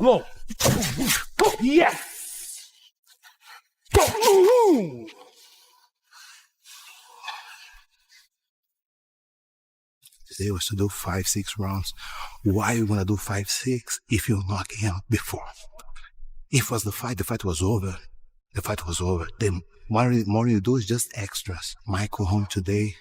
Come on. Yes! Today was to do 5-6 rounds. Why you gonna do 5-6 if you knock him before? If it was the fight was over. The fight was over. The more you do is just extras. Mike go home today.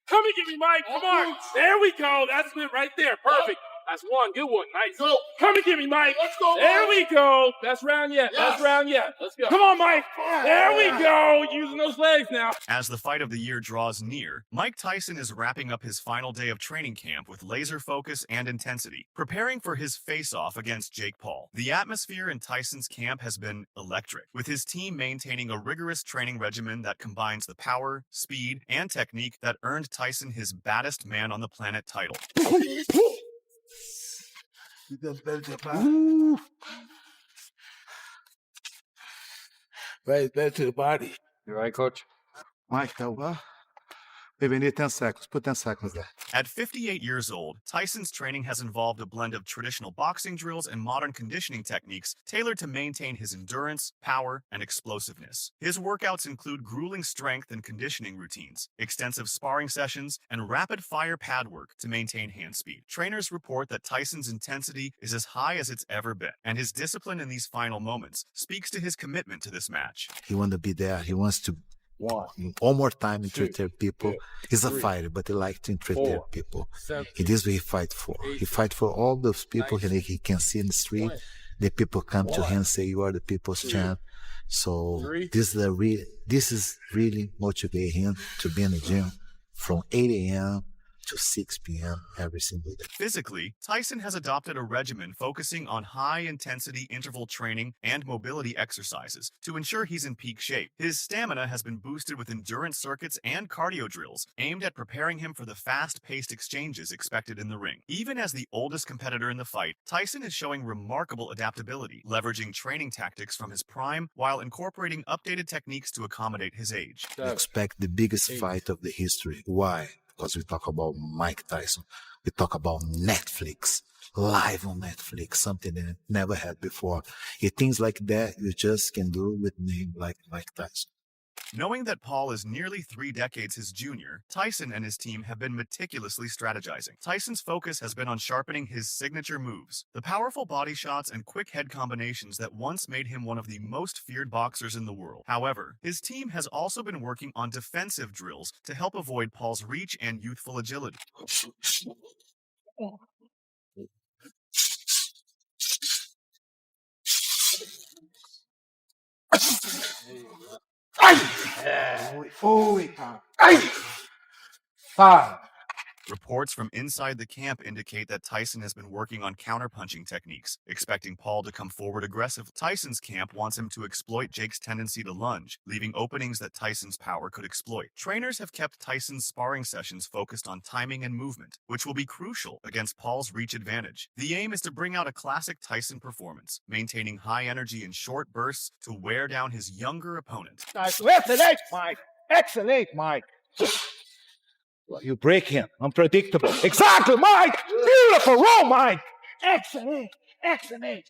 Come and get me, Mike. Come on. There we go. That's it right there. Perfect. That's one. Good one. Nice. Go. Come and get me, Mike. Let's go. There we go. Best round yet. Yes. Best round yet. Let's go. Come on, Mike. There we go. Using those legs now. As the fight of the year draws near, Mike Tyson is wrapping up his final day of training camp with laser focus and intensity, preparing for his face-off against Jake Paul. The atmosphere in Tyson's camp has been electric, with his team maintaining a rigorous training regimen that combines the power, speed, and technique that earned Tyson his baddest man on the planet title. Right back to the body. You right, Coach? Mike, maybe need 10 seconds. Put 10 seconds there. At 58 years old, Tyson's training has involved a blend of traditional boxing drills and modern conditioning techniques tailored to maintain his endurance, power, and explosiveness. His workouts include grueling strength and conditioning routines, extensive sparring sessions, and rapid-fire pad work to maintain hand speed. Trainers report that Tyson's intensity is as high as it's ever been, and his discipline in these final moments speaks to his commitment to this match. He wants to be there. He wants to one more time entertain people. He's a fighter, but he likes to entertain people. It is what he fights for. He fights for all those people he can see in the street. The people come to him and say, "You are the people's champ." So this is really motivating him to be in the gym from 8 a.m. to 6 p.m. every single day. Physically, Tyson has adopted a regimen focusing on high-intensity interval training and mobility exercises to ensure he's in peak shape. His stamina has been boosted with endurance circuits and cardio drills aimed at preparing him for the fast-paced exchanges expected in the ring. Even as the oldest competitor in the fight, Tyson is showing remarkable adaptability, leveraging training tactics from his prime while incorporating updated techniques to accommodate his age. Expect the biggest fight of the history. Why? Because we talk about Mike Tyson. We talk about Netflix, live on Netflix, something that I never had before. Things like that you just can do with a name like Mike Tyson. Knowing that Paul is nearly 3 decades his junior, Tyson and his team have been meticulously strategizing. Tyson's focus has been on sharpening his signature moves, the powerful body shots and quick head combinations that once made him one of the most feared boxers in the world. However, his team has also been working on defensive drills to help avoid Paul's reach and youthful agility. Reports from inside the camp indicate that Tyson has been working on counterpunching techniques, expecting Paul to come forward aggressively. Tyson's camp wants him to exploit Jake's tendency to lunge, leaving openings that Tyson's power could exploit. Trainers have kept Tyson's sparring sessions focused on timing and movement, which will be crucial against Paul's reach advantage. The aim is to bring out a classic Tyson performance, maintaining high energy in short bursts to wear down his younger opponent. Excellent, Mike. Excellent, Mike. You break him. Unpredictable. Exactly, Mike. Beautiful roll, Mike. Excellent. Excellent.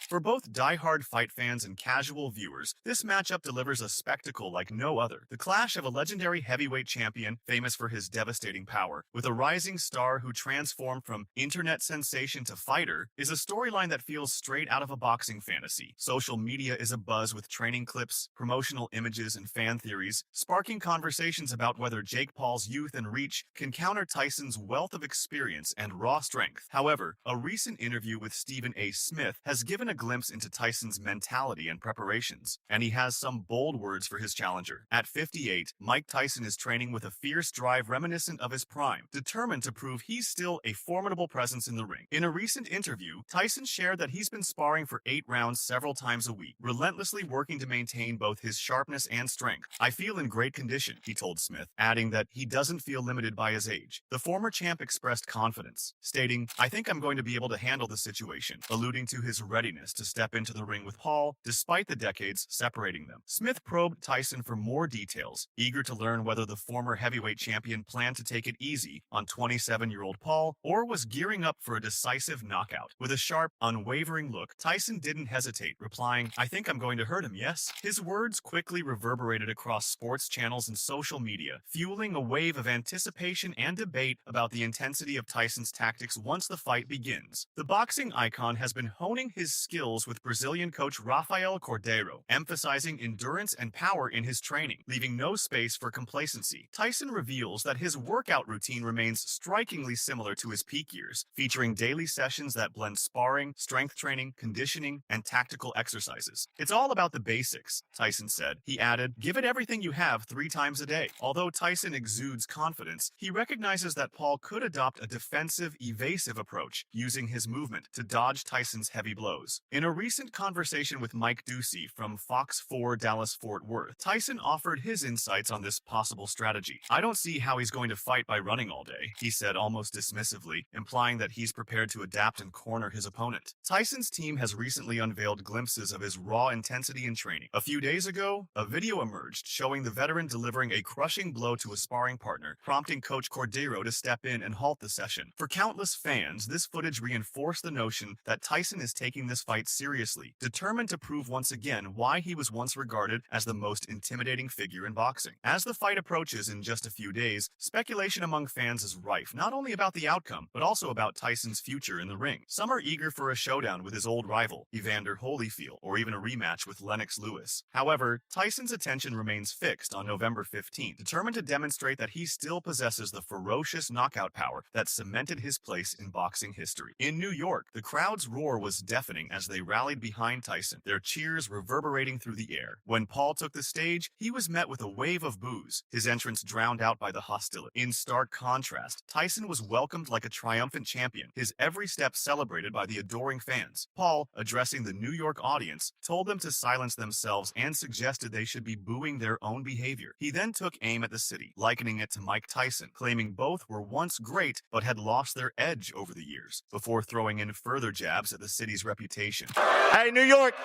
For both die-hard fight fans and casual viewers, this matchup delivers a spectacle like no other. The clash of a legendary heavyweight champion, famous for his devastating power, with a rising star who transformed from internet sensation to fighter, is a storyline that feels straight out of a boxing fantasy. Social media is abuzz with training clips, promotional images, and fan theories, sparking conversations about whether Jake Paul's youth and reach can counter Tyson's wealth of experience and raw strength. However, a recent interview with Stephen A. Smith has given a glimpse into Tyson's mentality and preparations, and he has some bold words for his challenger. At 58, Mike Tyson is training with a fierce drive reminiscent of his prime, determined to prove he's still a formidable presence in the ring. In a recent interview, Tyson shared that he's been sparring for 8 rounds several times a week, relentlessly working to maintain both his sharpness and strength. "I feel in great condition," he told Smith, adding that he doesn't feel limited by his age. The former champ expressed confidence, stating, "I think I'm going to be able to handle the situation," alluding to his readiness willingness to step into the ring with Paul, despite the decades separating them. Smith probed Tyson for more details, eager to learn whether the former heavyweight champion planned to take it easy on 27-year-old Paul or was gearing up for a decisive knockout. With a sharp, unwavering look, Tyson didn't hesitate, replying, "I think I'm going to hurt him, yes?" His words quickly reverberated across sports channels and social media, fueling a wave of anticipation and debate about the intensity of Tyson's tactics once the fight begins. The boxing icon has been honing his skills with Brazilian coach Rafael Cordeiro, emphasizing endurance and power in his training, leaving no space for complacency. Tyson reveals that his workout routine remains strikingly similar to his peak years, featuring daily sessions that blend sparring, strength training, conditioning, and tactical exercises. "It's all about the basics," Tyson said. He added, "Give it everything you have 3 times a day." Although Tyson exudes confidence, he recognizes that Paul could adopt a defensive, evasive approach, using his movement to dodge Tyson's heavy blows. In a recent conversation with Mike Ducey from Fox 4 Dallas-Fort Worth, Tyson offered his insights on this possible strategy. "I don't see how he's going to fight by running all day," he said almost dismissively, implying that he's prepared to adapt and corner his opponent. Tyson's team has recently unveiled glimpses of his raw intensity in training. A few days ago, a video emerged showing the veteran delivering a crushing blow to a sparring partner, prompting Coach Cordeiro to step in and halt the session. For countless fans, this footage reinforced the notion that Tyson is taking this fight seriously, determined to prove once again why he was once regarded as the most intimidating figure in boxing. As the fight approaches in just a few days, speculation among fans is rife, not only about the outcome, but also about Tyson's future in the ring. Some are eager for a showdown with his old rival, Evander Holyfield, or even a rematch with Lennox Lewis. However, Tyson's attention remains fixed on November 15th, determined to demonstrate that he still possesses the ferocious knockout power that cemented his place in boxing history. In New York, the crowd's roar was deafening as they rallied behind Tyson, their cheers reverberating through the air. When Paul took the stage, he was met with a wave of boos, his entrance drowned out by the hostility. In stark contrast, Tyson was welcomed like a triumphant champion, his every step celebrated by the adoring fans. Paul, addressing the New York audience, told them to silence themselves and suggested they should be booing their own behavior. He then took aim at the city, likening it to Mike Tyson, claiming both were once great but had lost their edge over the years, before throwing in further jabs at the city's reputation. "Hey, New York,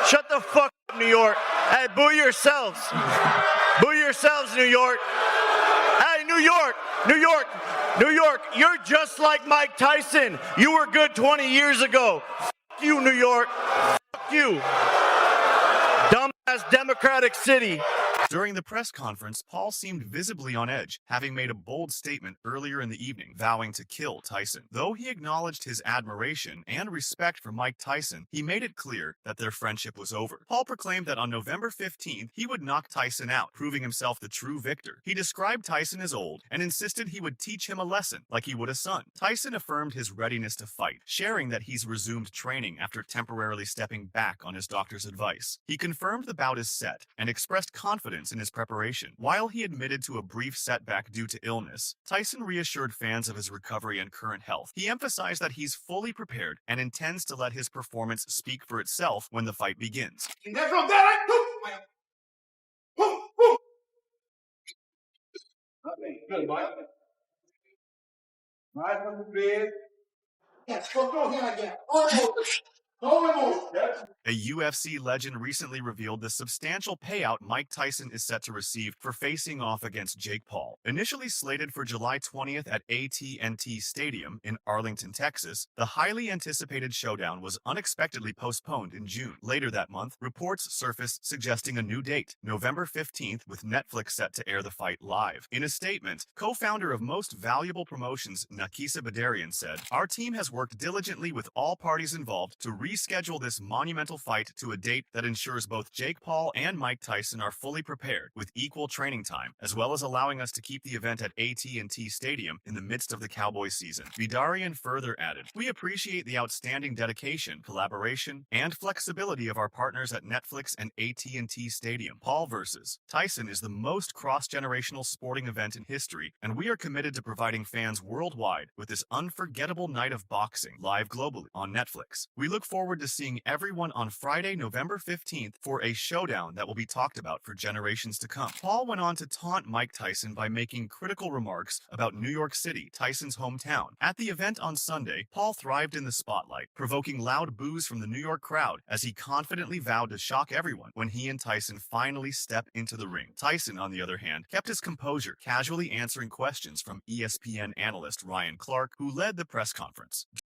shut the fuck up, New York. Hey, boo yourselves. Boo yourselves, New York. Hey, New York, New York, New York, you're just like Mike Tyson. You were good 20 years ago. Fuck you, New York. Fuck you. Dumbass Democratic City." During the press conference, Paul seemed visibly on edge, having made a bold statement earlier in the evening, vowing to kill Tyson. Though he acknowledged his admiration and respect for Mike Tyson, he made it clear that their friendship was over. Paul proclaimed that on November 15th, he would knock Tyson out, proving himself the true victor. He described Tyson as old and insisted he would teach him a lesson like he would a son. Tyson affirmed his readiness to fight, sharing that he's resumed training after temporarily stepping back on his doctor's advice. He confirmed the bout is set and expressed confidence in his preparation. While he admitted to a brief setback due to illness, Tyson reassured fans of his recovery and current health. He emphasized that he's fully prepared and intends to let his performance speak for itself when the fight begins. Good, Mike. Nice on the bed. Yes, go here again. A UFC legend recently revealed the substantial payout Mike Tyson is set to receive for facing off against Jake Paul. Initially slated for July 20th at AT&T Stadium in Arlington, Texas, the highly anticipated showdown was unexpectedly postponed in June. Later that month, reports surfaced suggesting a new date, November 15th, with Netflix set to air the fight live. In a statement, co-founder of Most Valuable Promotions, Nakisa Badarian, said, "Our team has worked diligently with all parties involved to reschedule this monumental fight to a date that ensures both Jake Paul and Mike Tyson are fully prepared with equal training time, as well as allowing us to keep the event at AT&T Stadium in the midst of the Cowboys season." Vidarian further added, "We appreciate the outstanding dedication, collaboration, and flexibility of our partners at Netflix and AT&T Stadium. Paul versus Tyson is the most cross-generational sporting event in history, and we are committed to providing fans worldwide with this unforgettable night of boxing live globally on Netflix. We look forward forward to seeing everyone on Friday, November 15th for a showdown that will be talked about for generations to come. Paul went on to taunt Mike Tyson by making critical remarks about New York City, Tyson's hometown. At the event on Sunday, Paul thrived in the spotlight, provoking loud boos from the New York crowd as he confidently vowed to shock everyone when he and Tyson finally stepped into the ring. Tyson, on the other hand, kept his composure, casually answering questions from ESPN analyst Ryan Clark, who led the press conference.